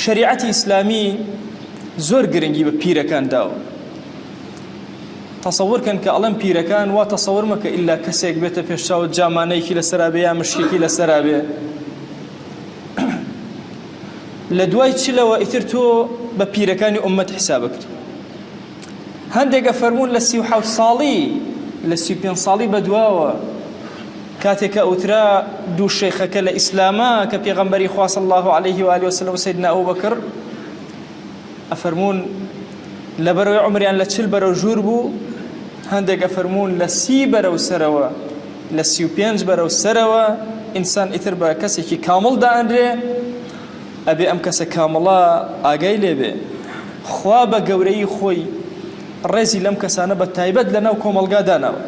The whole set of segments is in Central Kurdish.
شریعەتی ئیسلامی زۆر گرنگی بە پیرەکان داوە. تەسەوورکەن کە ئەڵەم پیرەکان وا تەسەوور مەکە ئیلا کەسێک بێتە پێشچاوت جامانەیەکی لەسەرا بێ یا مشکێکی لەسەرا بێ. لە دوای چلەوە ئیتر تۆ بە پیرەکانی ئومەت حیساب بکەیت. هەندێکە فەرموون لە 37 ساڵی لە 35 ساڵی بەدواوە کاتێکە ئوترا دوو شەیخەکە لە ئیسلاما کە پێغەمبەری خوا صلی الله عليه و آله وسلم سیدنا ئەبوبەکر ئەفەرموون لەبەرەوەی عمریان لە 40 بەرەو ژوور بوو، هەندێک ئەفەرموون لە 30 بەرەو سەرەوە لە 35 بەرەو سەرەوە ئینسان ئیتر بە کەسێکی کامڵ دائەنرێ ئەبێ ئەم کەسە کامڵە ئاگای لێبێ. خوا بە گەورەی خۆی ڕێزی لەم کەسانە بە تایبەت لەناو کۆمەڵگا داناوە.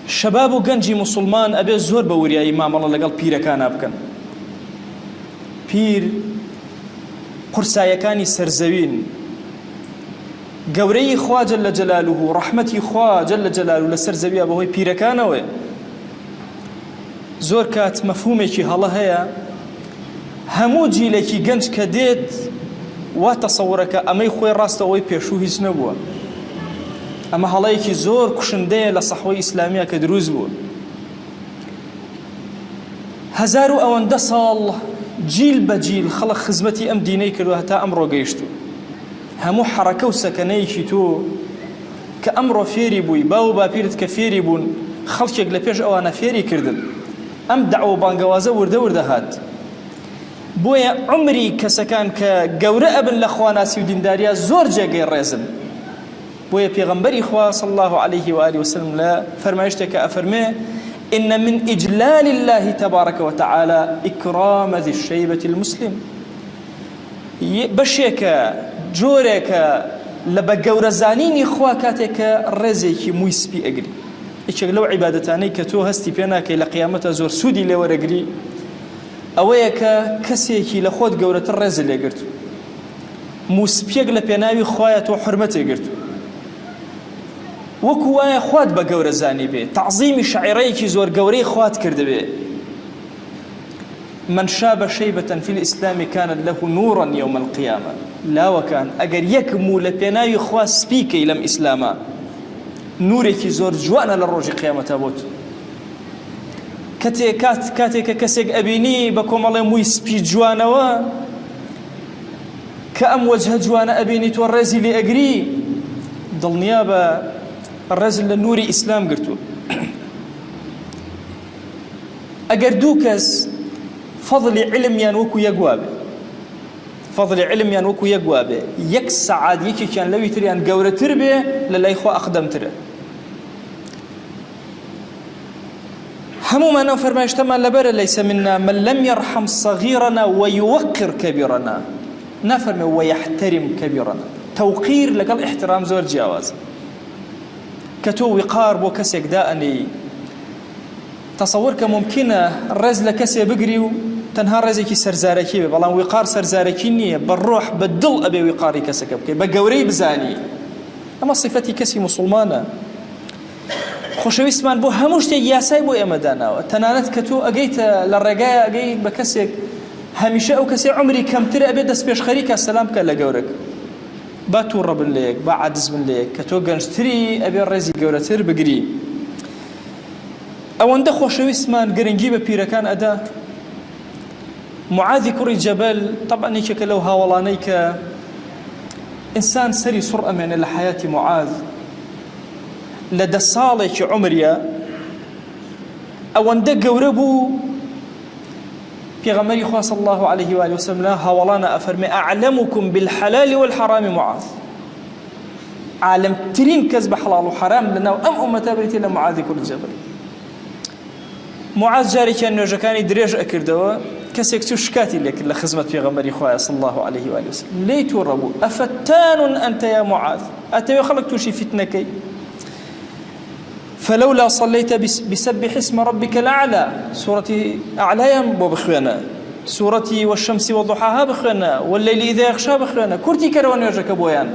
شەباب و گەنجی موسڵمان ئەبێ زۆر بە وریایی مامەڵە لەگەڵ پیرەکانە بکەن. پیر قورسایەکانی سەرزەوین، گەورەی خوا جەل جەلالوه و ڕەحمەتی خوا جەل جەلالوه لەسەر زەویە بەهۆی پیرەکانەوە. زۆر کات مەفهومێکی هەڵە هەیە هەموو جیلێکی گەنج کە دێت وا تەسەوورەکە ئەمەی خۆی ڕاستەوەی پێشوو هیچ نەبووە. ئەمە هەڵەیەکی زۆر کوشندەیە لە سەحوەی ئیسلامیە کە دروست بووە. 1000 و ئەوەندە ساڵ جیل بە جیل خەڵک خزمەتی ئەم دینەی کردووە هەتا ئەمڕۆ گەیشتووە. هەموو حەرەکە و سەکەنەیەکی تۆ کە ئەمڕۆ فێری بووی، باو باپیرت کە فێری بوون، خەڵکێک لە پێش ئەوانە فێری کردن. ئەم دەعوە بانگەوازە وردە وردە هات. بۆیە عمری کەسەکان کە گەورە ئەبن لە خواناسی و دینداریە زۆر جێگەی ڕێزن. بۆیە پێغەمبەری خوا صلی الله عليه و آله وسلم لە فەرمایشتێکە ئەفەرمێ إن من إجلال الله تبارك وتعالى إكرام ذي الشيبة المسلم. بەشێکە جۆرێکە لە بە گەورەزانینی خوا کاتێکە ڕێزێکی مووی سپی ئەگری. یەکێک لەو عیبادەتانەی کە تۆ هەستی پێ ناکەی لە قیامەتە زۆر سوودی لێوەرەگری ئەوەیە کە کەسێکی لە خۆت گەورەتر ڕێزە لێگرت، موسپیەک لە پێناوی خوایە تۆ حورمەتێ گرت، وەکو وایە خوات بە گەورەزانی بێ، تەعزیمی شەعیرەیەکی زۆر گەورەی خوات کردبێ. من شاب شيبة في الإسلام كانت له نورا يوم القيامة. لا وكان أجر يكمو لبناي خوا سبيكي لم إسلاما نورك زور جوانا للروج قيامة بوت كاتي كسيك أبيني بكم الله موي سبي جوانا و كأم وجه جوانا أبيني تورزي لأجري ضل نيابة الرجل للنوري إسلام قرتو أجر دوكس فضل علم ينوكو يقوابه فضل علم ينوكو يقوابه يك سعاد يكي كان لو يتريان قورة تربية للا إخوة أقدم ترى همو ما نوفر ما يجتمع لبرا ليس منا من لم يرحم صغيرنا ويوقر كبيرنا نفرم ويحترم كبيرنا توقير لقل احترام زور جواز كتو وقار بو كسيك دائني تصورك ممكنة الرزلة كسي بقري تنها رزيكي سرزاركي بلان وقار سرزاركي نية بالروح بالدل أبي وقاري كسك بكي بقوري بزاني أما صفتي كسي مسلمانة خوشوي اسمان بو هموشتي ياساي بو إمدانا تنانت كتو أجيت للرقاية أجيت بكسك هميشة أو كسي عمري كم ترى أبي دس بيش خريك السلام كلا جورك باتو رب ليك بعدز من ليك كتو جنشتري أبي الرزي جورتر بقري أو عنده خوشوي اسمان قرنجي ببيركان أدا معاذ كري جبل طبعا يشك لو هاولانيك إنسان سري سرعة من الحياة معاذ لدى صالح عمريا أو عنده قوربو بيغمري خواه صلى الله عليه وآله وسلم هاولانا أفرمي أعلمكم بالحلال والحرام معاذ عالم ترين كذب حلال وحرام لنا وأم أمتا معاذ كري جبل معاذ جاري كان نوجكاني دريج أكردوا كسيك تشكاتي لك لخدمة بيغمبري خويا صلى الله عليه وآله وسلم ليه توربوا أفتان أنت يا معاذ أتى خلق توشي فتنكي فلولا صليت بسبح اسم ربك الأعلى سورة أعلى ينبو بخوانا سورة والشمس وضحاها بخوانا والليل إذا يغشى بخوانا كرتي كروان يرجك بويان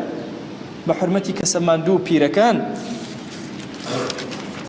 بحرمتك سماندو بيركان